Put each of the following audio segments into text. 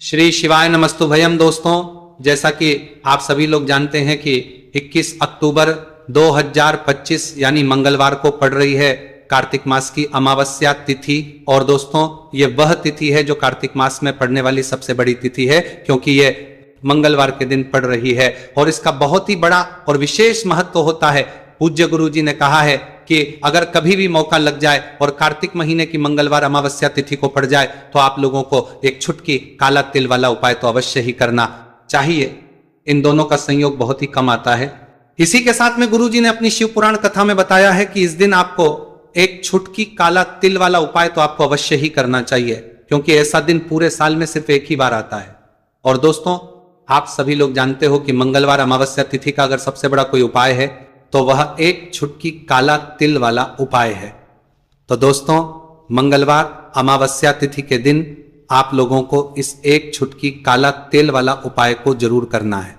श्री शिवाय नमस्तुभयम। दोस्तों, जैसा कि आप सभी लोग जानते हैं कि 21 अक्टूबर 2025 यानी मंगलवार को पड़ रही है कार्तिक मास की अमावस्या तिथि। और दोस्तों, ये वह तिथि है जो कार्तिक मास में पड़ने वाली सबसे बड़ी तिथि है, क्योंकि ये मंगलवार के दिन पड़ रही है और इसका बहुत ही बड़ा और विशेष महत्व होता है। पूज्य गुरु जी ने कहा है कि अगर कभी भी मौका लग जाए और कार्तिक महीने की मंगलवार अमावस्या तिथि को पड़ जाए तो आप लोगों को एक छुटकी काला तिल वाला उपाय तो अवश्य ही करना चाहिए। इन दोनों का संयोग बहुत ही कम आता है। इसी के साथ में गुरु जी ने अपनी शिव पुराण कथा में बताया है कि इस दिन आपको एक छुटकी काला तिल वाला उपाय तो आपको अवश्य ही करना चाहिए, क्योंकि ऐसा दिन पूरे साल में सिर्फ एक ही बार आता है। और दोस्तों, आप सभी लोग जानते हो कि मंगलवार अमावस्या तिथि का अगर सबसे बड़ा कोई उपाय है तो वह एक छुटकी काला तिल वाला उपाय है। तो दोस्तों, मंगलवार अमावस्या तिथि के दिन आप लोगों को इस एक छुटकी काला तिल वाला उपाय को जरूर करना है।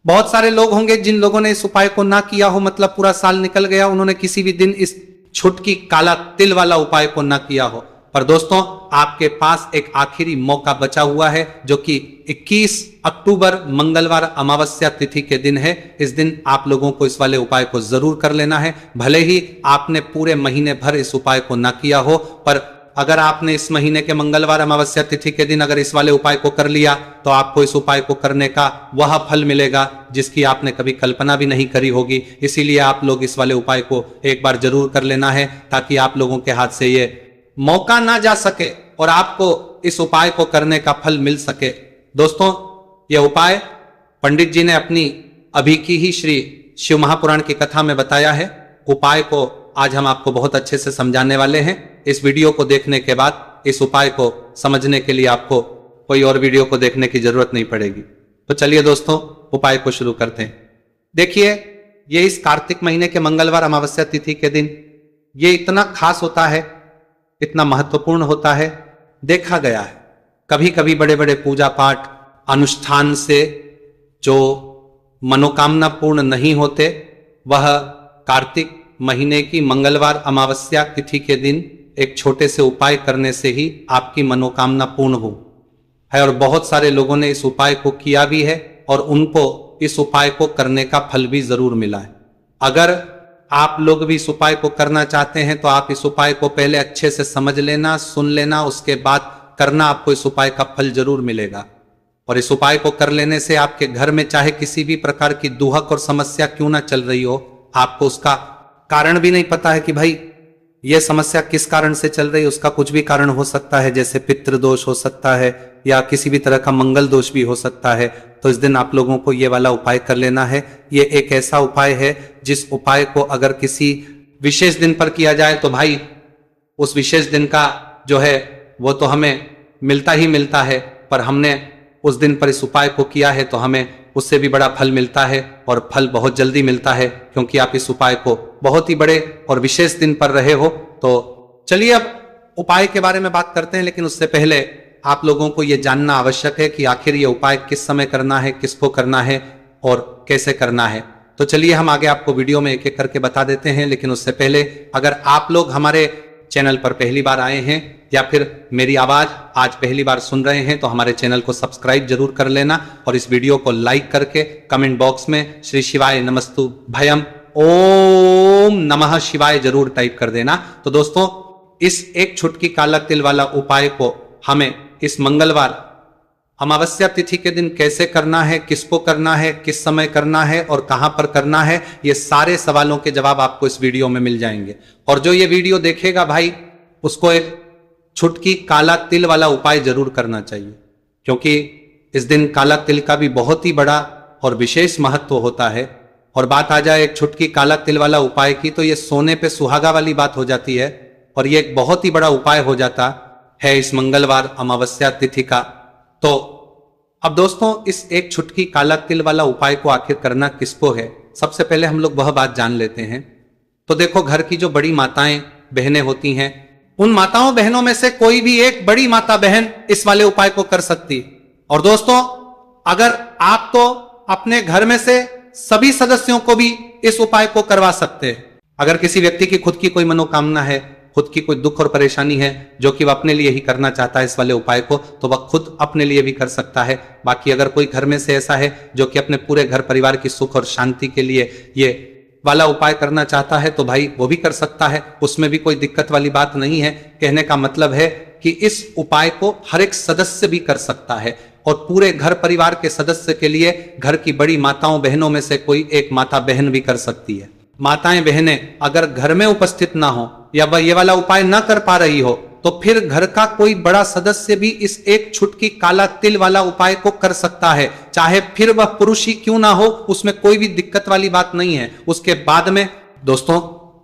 बहुत सारे लोग होंगे जिन लोगों ने इस उपाय को ना किया हो, मतलब पूरा साल निकल गया, उन्होंने किसी भी दिन इस छुटकी काला तिल वाला उपाय को ना किया हो। पर दोस्तों, आपके पास एक आखिरी मौका बचा हुआ है, जो कि 21 अक्टूबर मंगलवार अमावस्या तिथि के दिन है। इस दिन आप लोगों को इस वाले उपाय को जरूर कर लेना है। भले ही आपने पूरे महीने भर इस उपाय को ना किया हो, पर अगर आपने इस महीने के मंगलवार अमावस्या तिथि के दिन अगर इस वाले उपाय को कर लिया तो आपको इस उपाय को करने का वह फल मिलेगा जिसकी आपने कभी कल्पना भी नहीं करी होगी। इसीलिए आप लोग इस वाले उपाय को एक बार जरूर कर लेना है, ताकि आप लोगों के हाथ से ये मौका ना जा सके और आपको इस उपाय को करने का फल मिल सके। दोस्तों, यह उपाय पंडित जी ने अपनी अभी की ही श्री शिव महापुराण की कथा में बताया है। उपाय को आज हम आपको बहुत अच्छे से समझाने वाले हैं। इस वीडियो को देखने के बाद इस उपाय को समझने के लिए आपको कोई और वीडियो को देखने की जरूरत नहीं पड़ेगी। तो चलिए दोस्तों, उपाय को शुरू करते हैं। देखिए, ये इस कार्तिक महीने के मंगलवार अमावस्या तिथि के दिन ये इतना खास होता है, इतना महत्वपूर्ण होता है। देखा गया है कभी कभी बड़े बड़े पूजा पाठ अनुष्ठान से जो मनोकामना पूर्ण नहीं होते, वह कार्तिक महीने की मंगलवार अमावस्या तिथि के दिन एक छोटे से उपाय करने से ही आपकी मनोकामना पूर्ण हो है। और बहुत सारे लोगों ने इस उपाय को किया भी है और उनको इस उपाय को करने का फल भी जरूर मिला है। अगर आप लोग भी इस उपाय को करना चाहते हैं तो आप इस उपाय को पहले अच्छे से समझ लेना, सुन लेना, उसके बाद करना। आपको इस उपाय का फल जरूर मिलेगा। और इस उपाय को कर लेने से आपके घर में चाहे किसी भी प्रकार की दुहक और समस्या क्यों ना चल रही हो, आपको उसका कारण भी नहीं पता है कि भाई यह समस्या किस कारण से चल रही है, उसका कुछ भी कारण हो सकता है, जैसे पितृदोष हो सकता है या किसी भी तरह का मंगल दोष भी हो सकता है। तो इस दिन आप लोगों को ये वाला उपाय कर लेना है। ये एक ऐसा उपाय है जिस उपाय को अगर किसी विशेष दिन पर किया जाए तो भाई उस विशेष दिन का जो है वो तो हमें मिलता ही मिलता है, पर हमने उस दिन पर इस उपाय को किया है तो हमें उससे भी बड़ा फल मिलता है, और फल बहुत जल्दी मिलता है, क्योंकि आप इस उपाय को बहुत ही बड़े और विशेष दिन पर रहे हो। तो चलिए अब उपाय के बारे में बात करते हैं, लेकिन उससे पहले आप लोगों को यह जानना आवश्यक है कि आखिर ये उपाय किस समय करना है, किसको करना है और कैसे करना है। तो चलिए हम आगे आपको वीडियो में एक एक करके बता देते हैं। लेकिन उससे पहले, अगर आप लोग हमारे चैनल पर पहली बार आए हैं या फिर मेरी आवाज आज पहली बार सुन रहे हैं तो हमारे चैनल को सब्सक्राइब जरूर कर लेना, और इस वीडियो को लाइक करके कमेंट बॉक्स में श्री शिवाय नमस्तु भयम ओम नमः शिवाय जरूर टाइप कर देना। तो दोस्तों, इस एक छुटकी काला तिल वाला उपाय को हमें इस मंगलवार अमावस्या तिथि के दिन कैसे करना है, किसको करना है, किस समय करना है और कहां पर करना है, ये सारे सवालों के जवाब आपको इस वीडियो में मिल जाएंगे। और जो ये वीडियो देखेगा भाई, उसको एक छुटकी काला तिल वाला उपाय जरूर करना चाहिए, क्योंकि इस दिन काला तिल का भी बहुत ही बड़ा और विशेष महत्व होता है। और बात आ जाए एक छुटकी काला तिल वाला उपाय की, तो ये सोने पे सुहागा वाली बात हो जाती है, और ये एक बहुत ही बड़ा उपाय हो जाता है इस मंगलवार अमावस्या तिथि का। तो अब दोस्तों, इस एक छुटकी काला तिल वाला उपाय को आखिर करना किसको है, सबसे पहले हम लोग वह बात जान लेते हैं। तो देखो, घर की जो बड़ी माताएं बहनें होती हैं, उन माताओं बहनों में से कोई भी एक बड़ी माता बहन इस वाले उपाय को कर सकती। और दोस्तों, अगर आप तो अपने घर में से सभी सदस्यों को भी इस उपाय को करवा सकते हैं। अगर किसी व्यक्ति की खुद की कोई मनोकामना है, खुद की कोई दुख और परेशानी है जो कि वह अपने लिए ही करना चाहता है इस वाले उपाय को, तो वह खुद अपने लिए भी कर सकता है। बाकी अगर कोई घर में से ऐसा है जो कि अपने पूरे घर परिवार की सुख और शांति के लिए ये वाला उपाय करना चाहता है तो भाई वो भी कर सकता है, उसमें भी कोई दिक्कत वाली बात नहीं है। कहने का मतलब है कि इस उपाय को हर एक सदस्य भी कर सकता है और पूरे घर परिवार के सदस्य के लिए घर की बड़ी माताओं बहनों में से कोई एक माता बहन भी कर सकती है। माताएं बहनें अगर घर में उपस्थित ना हो या वह ये वाला उपाय ना कर पा रही हो तो फिर घर का कोई बड़ा सदस्य भी इस एक छुटकी काला तिल वाला उपाय को कर सकता है, चाहे फिर वह पुरुष ही क्यों ना हो, उसमें कोई भी दिक्कत वाली बात नहीं है। उसके बाद में दोस्तों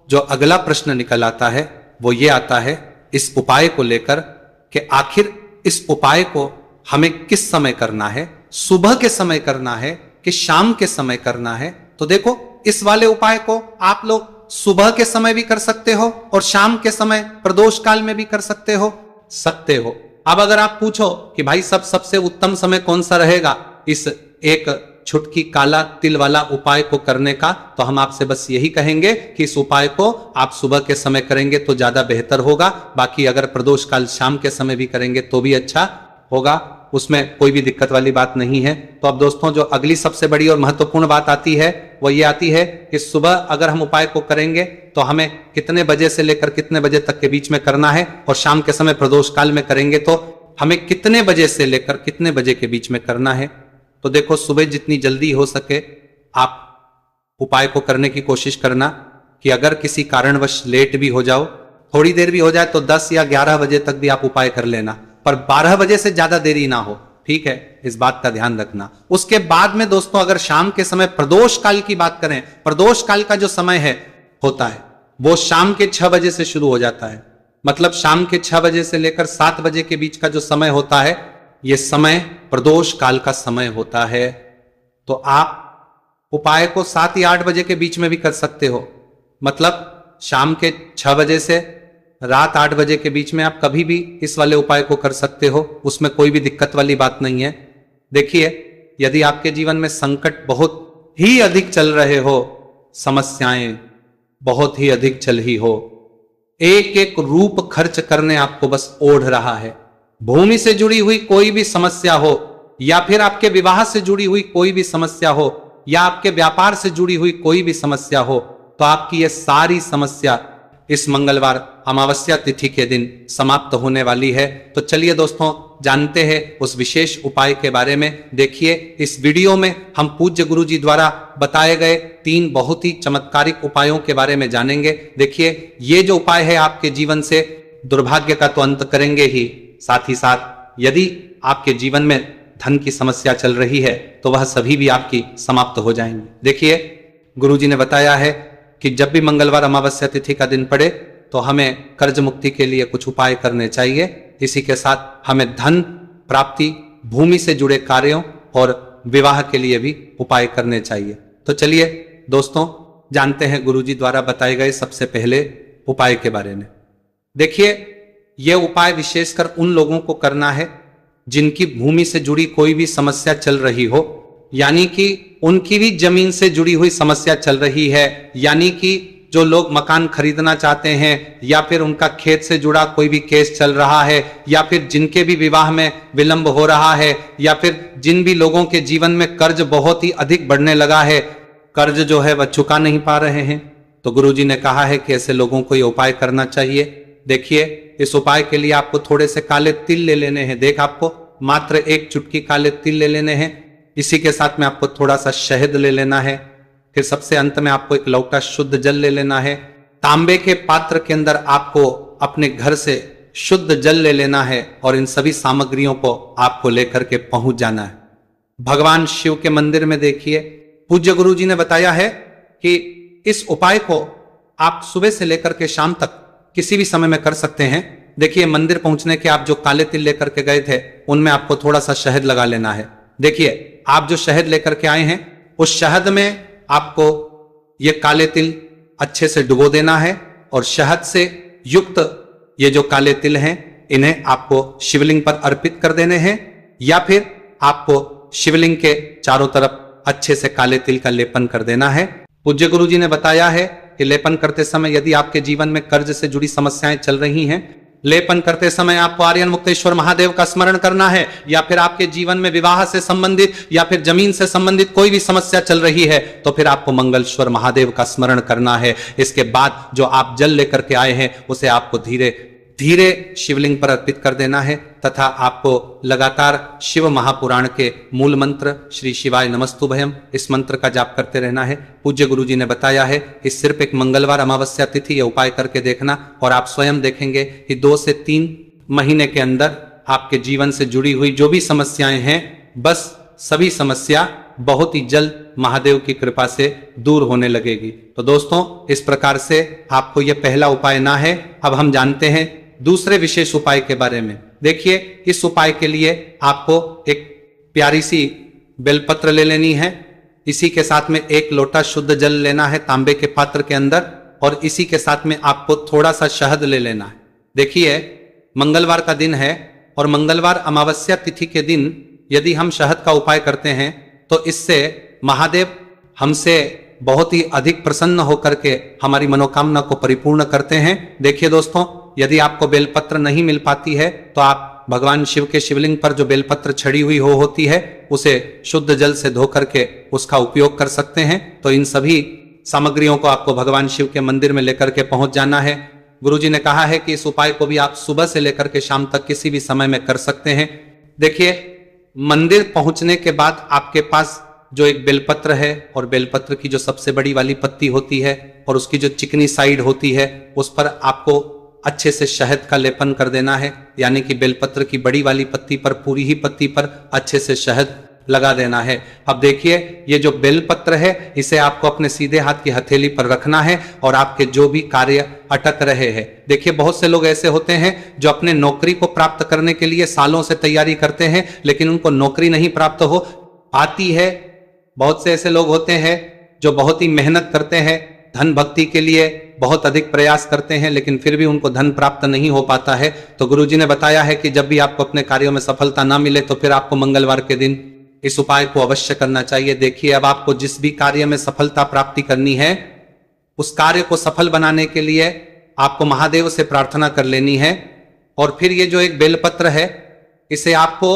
जो अगला प्रश्न निकल आता है वो ये आता है इस उपाय को लेकर कि आखिर इस उपाय को हमें किस समय करना है, सुबह के समय करना है कि शाम के समय करना है। तो देखो इस वाले उपाय को आप लोग सुबह के समय भी कर सकते हो और शाम के समय प्रदोष काल में भी कर सकते हो। अब अगर आप पूछो कि भाई सबसे उत्तम समय कौन सा रहेगा इस एक छुटकी काला तिल वाला उपाय को करने का, तो हम आपसे बस यही कहेंगे कि इस उपाय को आप सुबह के समय करेंगे तो ज्यादा बेहतर होगा। बाकी अगर प्रदोष काल शाम के समय भी करेंगे तो भी अच्छा होगा, उसमें कोई भी दिक्कत वाली बात नहीं है। तो अब दोस्तों जो अगली सबसे बड़ी और महत्वपूर्ण बात आती है वो ये आती है कि सुबह अगर हम उपाय को करेंगे तो हमें कितने बजे से लेकर कितने बजे तक के बीच में करना है, और शाम के समय प्रदोष काल में करेंगे तो हमें कितने बजे से लेकर कितने बजे के बीच में करना है। तो देखो सुबह जितनी जल्दी हो सके आप उपाय को करने की कोशिश करना कि अगर किसी कारणवश लेट भी हो जाओ, थोड़ी देर भी हो जाए तो 10 या 11 बजे तक भी आप उपाय कर लेना, पर 12 बजे से ज्यादा देरी ना हो, ठीक है, इस बात का ध्यान रखना। उसके बाद में दोस्तों अगर शाम के समय प्रदोष काल की बात करें, प्रदोष काल का जो समय है होता है वो शाम के 6 बजे से शुरू हो जाता है, मतलब शाम के 6 बजे से लेकर 7 बजे के बीच का जो समय होता है ये समय प्रदोष काल का समय होता है। तो आप उपाय को 7 या 8 बजे के बीच में भी कर सकते हो, मतलब शाम के 6 बजे से रात 8 बजे के बीच में आप कभी भी इस वाले उपाय को कर सकते हो, उसमें कोई भी दिक्कत वाली बात नहीं है। देखिए यदि आपके जीवन में संकट बहुत ही अधिक चल रहे हो, समस्याएं बहुत ही अधिक चल ही हो, एक एक रूप खर्च करने आपको बस ओढ़ रहा है, भूमि से जुड़ी हुई कोई भी समस्या हो या फिर आपके विवाह से जुड़ी हुई कोई भी समस्या हो या आपके व्यापार से जुड़ी हुई कोई भी समस्या हो, तो आपकी ये सारी समस्या इस मंगलवार अमावस्या तिथि के दिन समाप्त होने वाली है। तो चलिए दोस्तों जानते हैं उस विशेष उपाय के बारे में। देखिए इस वीडियो में हम पूज्य गुरु जी द्वारा बताए गए 3 बहुत ही चमत्कारिक उपायों के बारे में जानेंगे। देखिए ये जो उपाय है आपके जीवन से दुर्भाग्य का तो अंत करेंगे ही, साथ ही साथ यदि आपके जीवन में धन की समस्या चल रही है तो वह सभी भी आपकी समाप्त हो जाएंगी। देखिए गुरु जी ने बताया है कि जब भी मंगलवार अमावस्या तिथि का दिन पड़े तो हमें कर्ज मुक्ति के लिए कुछ उपाय करने चाहिए। इसी के साथ हमें धन प्राप्ति, भूमि से जुड़े कार्यों और विवाह के लिए भी उपाय करने चाहिए। तो चलिए दोस्तों जानते हैं गुरुजी द्वारा बताए गए सबसे पहले उपाय के बारे में। देखिए यह उपाय विशेषकर उन लोगों को करना है जिनकी भूमि से जुड़ी कोई भी समस्या चल रही हो, यानी कि उनकी भी जमीन से जुड़ी हुई समस्या चल रही है, यानी कि जो लोग मकान खरीदना चाहते हैं या फिर उनका खेत से जुड़ा कोई भी केस चल रहा है या फिर जिनके भी विवाह में विलंब हो रहा है या फिर जिन भी लोगों के जीवन में कर्ज बहुत ही अधिक बढ़ने लगा है, कर्ज जो है वह चुका नहीं पा रहे हैं, तो गुरुजी ने कहा है कि ऐसे लोगों को ये उपाय करना चाहिए। देखिए इस उपाय के लिए आपको थोड़े से काले तिल ले लेने हैं। देख आपको मात्र 1 चुटकी काले तिल ले लेने हैं। इसी के साथ में आपको थोड़ा सा शहद ले लेना है। फिर सबसे अंत में आपको एक लौटा शुद्ध जल ले लेना है। तांबे के पात्र के अंदर आपको अपने घर से शुद्ध जल ले लेना है और इन सभी सामग्रियों को आपको लेकर के पहुंच जाना है भगवान शिव के मंदिर में। देखिए पूज्य गुरु जी ने बताया है कि इस उपाय को आप सुबह से लेकर के शाम तक किसी भी समय में कर सकते हैं। देखिए मंदिर पहुंचने के आप जो काले तिल लेकर के गए थे उनमें आपको थोड़ा सा शहद लगा लेना है। देखिए आप जो शहद लेकर के आए हैं उस शहद में आपको ये काले तिल अच्छे से डुबो देना है और शहद से युक्त ये जो काले तिल हैं इन्हें आपको शिवलिंग पर अर्पित कर देने हैं या फिर आपको शिवलिंग के चारों तरफ अच्छे से काले तिल का लेपन कर देना है। पूज्य गुरु जी ने बताया है कि लेपन करते समय यदि आपके जीवन में कर्ज से जुड़ी समस्याएं चल रही हैं, लेपन करते समय आपको आर्यन मुक्तेश्वर महादेव का स्मरण करना है, या फिर आपके जीवन में विवाह से संबंधित या फिर जमीन से संबंधित कोई भी समस्या चल रही है, तो फिर आपको मंगलेश्वर महादेव का स्मरण करना है। इसके बाद जो आप जल लेकर के आए हैं उसे आपको धीरे धीरे शिवलिंग पर अर्पित कर देना है, तथा आपको लगातार शिव महापुराण के मूल मंत्र श्री शिवाय नमस्तुभयम इस मंत्र का जाप करते रहना है। पूज्य गुरु जी ने बताया है कि सिर्फ एक मंगलवार अमावस्या तिथि यह उपाय करके देखना, और आप स्वयं देखेंगे कि 2 से 3 महीने के अंदर आपके जीवन से जुड़ी हुई जो भी समस्याएं हैं, बस सभी समस्या बहुत ही जल्द महादेव की कृपा से दूर होने लगेगी। तो दोस्तों, इस प्रकार से आपको यह पहला उपाय ना है। अब हम जानते हैं दूसरे विशेष उपाय के बारे में। देखिए, इस उपाय के लिए आपको एक प्यारी सी बेलपत्र ले लेनी है। इसी के साथ में 1 लोटा शुद्ध जल लेना है तांबे के पात्र के अंदर, और इसी के साथ में आपको थोड़ा सा शहद ले लेना है। देखिए, मंगलवार का दिन है और मंगलवार अमावस्या तिथि के दिन यदि हम शहद का उपाय करते हैं तो इससे महादेव हमसे बहुत ही अधिक प्रसन्न होकर के हमारी मनोकामना को परिपूर्ण करते हैं। देखिए दोस्तों, यदि आपको बेलपत्र नहीं मिल पाती है तो आप भगवान शिव के शिवलिंग पर जो बेलपत्र छड़ी हुई होती है उसे शुद्ध जल से धो करके उसका उपयोग कर सकते हैं। तो इन सभी सामग्रियों को आपको भगवान शिव के मंदिर में लेकर के पहुंच जाना है। गुरुजी ने कहा है कि इस उपाय को भी आप सुबह से लेकर के शाम तक किसी भी समय में कर सकते हैं। देखिए, मंदिर पहुंचने के बाद आपके पास जो एक बेलपत्र है और बेलपत्र की जो सबसे बड़ी वाली पत्ती होती है और उसकी जो चिकनी साइड होती है उस पर आपको अच्छे से शहद का लेपन कर देना है। यानी कि बेलपत्र की बड़ी वाली पत्ती पर, पूरी ही पत्ती पर अच्छे से शहद लगा देना है। अब देखिए, ये जो बेलपत्र है इसे आपको अपने सीधे हाथ की हथेली पर रखना है और आपके जो भी कार्य अटक रहे हैं। देखिए, बहुत से लोग ऐसे होते हैं जो अपने नौकरी को प्राप्त करने के लिए सालों से तैयारी करते हैं, लेकिन उनको नौकरी नहीं प्राप्त हो पाती है। बहुत से ऐसे लोग होते हैं जो बहुत ही मेहनत करते हैं, धन भक्ति के लिए बहुत अधिक प्रयास करते हैं, लेकिन फिर भी उनको धन प्राप्त नहीं हो पाता है। तो गुरुजी ने बताया है कि जब भी आपको अपने कार्यों में सफलता ना मिले तो फिर आपको मंगलवार के दिन इस उपाय को अवश्य करना चाहिए। देखिए, अब आपको जिस भी कार्य में सफलता प्राप्ति करनी है उस कार्य को सफल बनाने के लिए आपको महादेव से प्रार्थना कर लेनी है। और फिर ये जो एक बेलपत्र है इसे आपको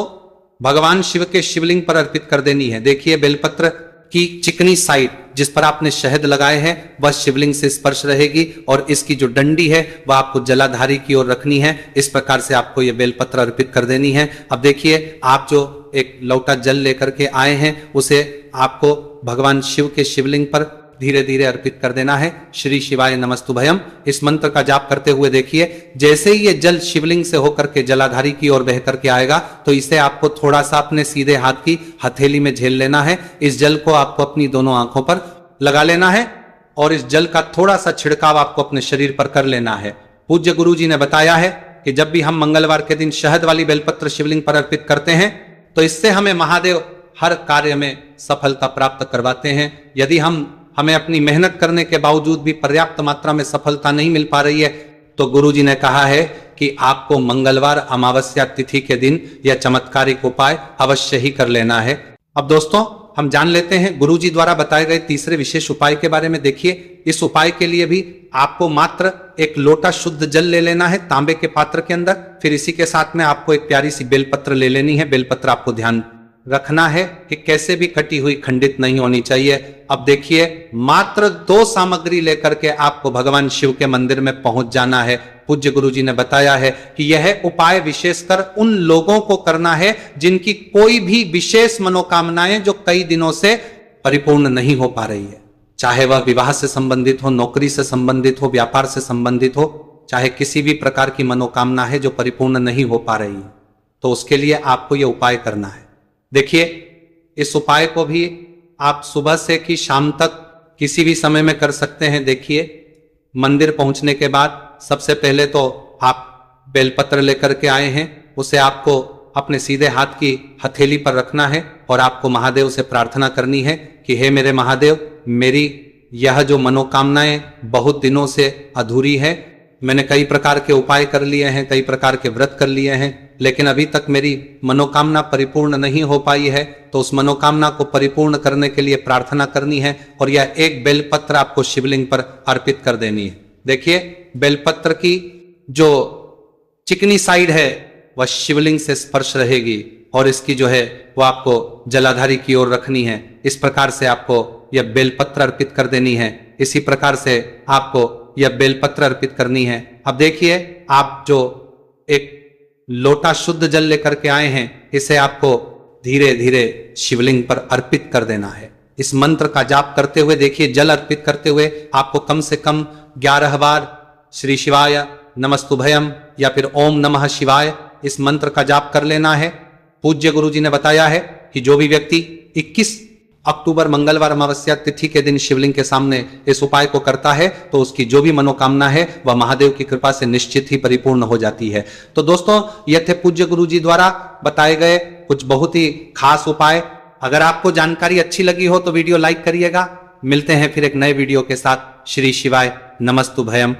भगवान शिव के शिवलिंग पर अर्पित कर देनी है। देखिए, बेलपत्र की चिकनी साइड जिस पर आपने शहद लगाए हैं वह शिवलिंग से स्पर्श रहेगी और इसकी जो डंडी है वह आपको जलाधारी की ओर रखनी है। इस प्रकार से आपको यह बेलपत्र अर्पित कर देनी है। अब देखिए, आप जो एक लोटा जल लेकर के आए हैं उसे आपको भगवान शिव के शिवलिंग पर धीरे धीरे अर्पित कर देना है। श्री शिवाय नमस्तुभयम इस मंत्र का जाप करते हुए देखिए, जैसे ही ये जल शिवलिंग से होकर के जलाधारी की ओर बह करके आएगा तो इसे आपको थोड़ा सा अपने सीधे हाथ की हथेली में झेल लेना है। इस जल को आपको अपनी दोनों आंखों पर लगा लेना है और इस जल का थोड़ा सा छिड़काव आपको अपने शरीर पर कर लेना है। पूज्य गुरु जी ने बताया है कि जब भी हम मंगलवार के दिन शहद वाली बेलपत्र शिवलिंग पर अर्पित करते हैं तो इससे हमें महादेव हर कार्य में सफलता प्राप्त करवाते हैं। यदि हमें अपनी मेहनत करने के बावजूद भी पर्याप्त मात्रा में सफलता नहीं मिल पा रही है तो गुरुजी ने कहा है कि आपको मंगलवार अमावस्या तिथि के दिन यह चमत्कारिक उपाय अवश्य ही कर लेना है। अब दोस्तों, हम जान लेते हैं गुरुजी द्वारा बताए गए तीसरे विशेष उपाय के बारे में। देखिए, इस उपाय के लिए भी आपको मात्र 1 लोटा शुद्ध जल ले लेना है तांबे के पात्र के अंदर। फिर इसी के साथ में आपको एक प्यारी सी बेलपत्र ले लेनी है। बेलपत्र आपको ध्यान रखना है कि कैसे भी कटी हुई खंडित नहीं होनी चाहिए। अब देखिए, मात्र 2 सामग्री लेकर के आपको भगवान शिव के मंदिर में पहुंच जाना है। पूज्य गुरुजी ने बताया है कि यह उपाय विशेषकर उन लोगों को करना है जिनकी कोई भी विशेष मनोकामनाएं जो कई दिनों से परिपूर्ण नहीं हो पा रही है, चाहे वह विवाह से संबंधित हो, नौकरी से संबंधित हो, व्यापार से संबंधित हो, चाहे किसी भी प्रकार की मनोकामना है जो परिपूर्ण नहीं हो पा रही है, तो उसके लिए आपको यह उपाय करना है। देखिए, इस उपाय को भी आप सुबह से कि शाम तक किसी भी समय में कर सकते हैं। देखिए, मंदिर पहुंचने के बाद सबसे पहले तो आप बेलपत्र लेकर के आए हैं, उसे आपको अपने सीधे हाथ की हथेली पर रखना है और आपको महादेव से प्रार्थना करनी है कि हे मेरे महादेव, मेरी यह जो मनोकामनाएं बहुत दिनों से अधूरी है, मैंने कई प्रकार के उपाय कर लिए हैं, कई प्रकार के व्रत कर लिए हैं, लेकिन अभी तक मेरी मनोकामना परिपूर्ण नहीं हो पाई है, तो उस मनोकामना को परिपूर्ण करने के लिए प्रार्थना करनी है और यह एक बेलपत्र आपको शिवलिंग पर अर्पित कर देनी है। देखिए, बेलपत्र की जो चिकनी साइड है वह शिवलिंग से स्पर्श रहेगी और इसकी जो है वो आपको जलाधारी की ओर रखनी है। इस प्रकार से आपको यह बेलपत्र अर्पित कर देनी है। इसी प्रकार से आपको यह बेलपत्र अर्पित करनी है। अब देखिए, आप जो एक लोटा शुद्ध जल लेकर के आए हैं, इसे आपको धीरे धीरे शिवलिंग पर अर्पित कर देना है। इस मंत्र का जाप करते हुए देखिए, जल अर्पित करते हुए आपको कम से कम 11 बार श्री शिवाय नमस्तुभयम या फिर ओम नमः शिवाय इस मंत्र का जाप कर लेना है। पूज्य गुरु जी ने बताया है कि जो भी व्यक्ति 21 अक्टूबर मंगलवार अमावस्या तिथि के दिन शिवलिंग के सामने इस उपाय को करता है तो उसकी जो भी मनोकामना है वह महादेव की कृपा से निश्चित ही परिपूर्ण हो जाती है। तो दोस्तों, ये थे पूज्य गुरु जी द्वारा बताए गए कुछ बहुत ही खास उपाय। अगर आपको जानकारी अच्छी लगी हो तो वीडियो लाइक करिएगा। मिलते हैं फिर एक नए वीडियो के साथ। श्री शिवाय नमस्तुभयम।